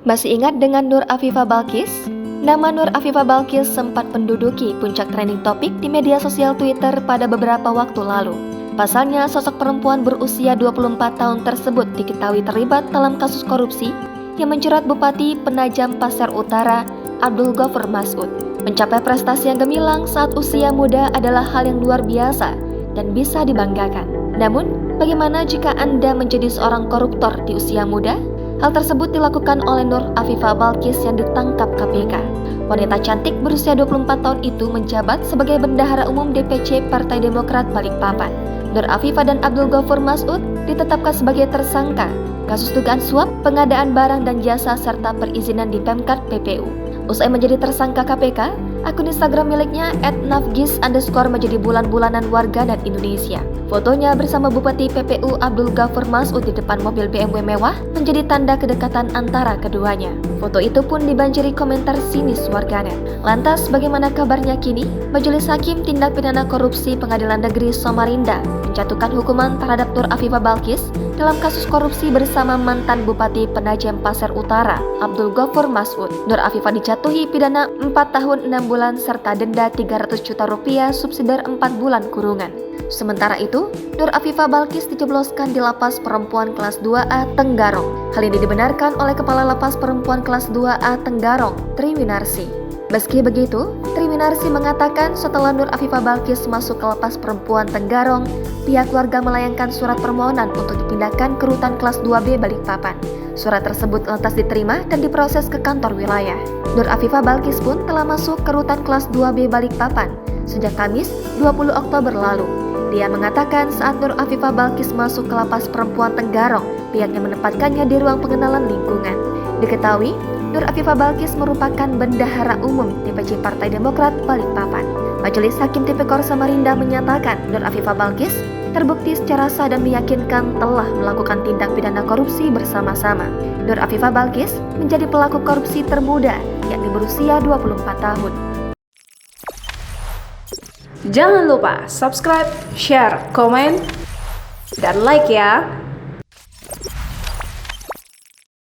Masih ingat dengan Nur Afifa Balkis? Nama Nur Afifa Balkis sempat menduduki puncak trending topik di media sosial Twitter pada beberapa waktu lalu. Pasalnya, sosok perempuan berusia 24 tahun tersebut diketahui terlibat dalam kasus korupsi yang menjerat Bupati Penajam Pasar Utara, Abdul Ghaffur Mas'ud. Mencapai prestasi yang gemilang saat usia muda adalah hal yang luar biasa dan bisa dibanggakan. Namun, bagaimana jika Anda menjadi seorang koruptor di usia muda? Hal tersebut dilakukan oleh Nur Afifa Balkis yang ditangkap KPK. Wanita cantik berusia 24 tahun itu menjabat sebagai Bendahara Umum DPC Partai Demokrat Balikpapan. Nur Afifa dan Abdul Ghaffur Mas'ud ditetapkan sebagai tersangka kasus dugaan suap, pengadaan barang dan jasa serta perizinan di Pemkad PPU. Usai menjadi tersangka KPK, akun Instagram miliknya @nafgis_ menjadi bulan-bulanan warganet Indonesia. Fotonya bersama Bupati PPU Abdul Ghaffur Mas'ud di depan mobil BMW mewah menjadi tanda kedekatan antara keduanya. Foto itu pun dibanjiri komentar sinis warganet. Lantas bagaimana kabarnya kini? Majelis Hakim Tindak Pidana Korupsi Pengadilan Negeri Samarinda menjatuhkan hukuman terhadap Nur Afifa Balkis dalam kasus korupsi bersama mantan Bupati Penajam Pasar Utara, Abdul Ghaffur Mas'ud. Nur Afifa dijatuhi pidana 4 tahun 6 bulan serta denda 300 juta rupiah subsidiar 4 bulan kurungan. Sementara itu, Nur Afifa Balkis dijebloskan di Lapas Perempuan Kelas 2A Tenggarong. Hal ini dibenarkan oleh Kepala Lapas Perempuan Kelas 2A Tenggarong, Tri Winarsi. Meski begitu, Tri Winarsi mengatakan setelah Nur Afifa Balkis masuk ke Lapas Perempuan Tenggarong, pihak keluarga melayangkan surat permohonan untuk dipindahkan ke Rutan Kelas 2B Balikpapan. Surat tersebut lantas diterima dan diproses ke kantor wilayah. Nur Afifa Balkis pun telah masuk ke Rutan Kelas 2B Balikpapan sejak Kamis 20 Oktober lalu. Dia mengatakan saat Nur Afifa Balkis masuk ke Lapas Perempuan Tenggarong, pihaknya menempatkannya di ruang pengenalan lingkungan. Diketahui, Nur Afifa Balkis merupakan Bendahara Umum DPC Partai Demokrat Balikpapan. Majelis Hakim Tipikor Samarinda menyatakan Nur Afifa Balkis terbukti secara sah dan meyakinkan telah melakukan tindak pidana korupsi bersama-sama. Nur Afifa Balkis menjadi pelaku korupsi termuda, yakni berusia 24 tahun. Jangan lupa subscribe, share, komen, dan like ya!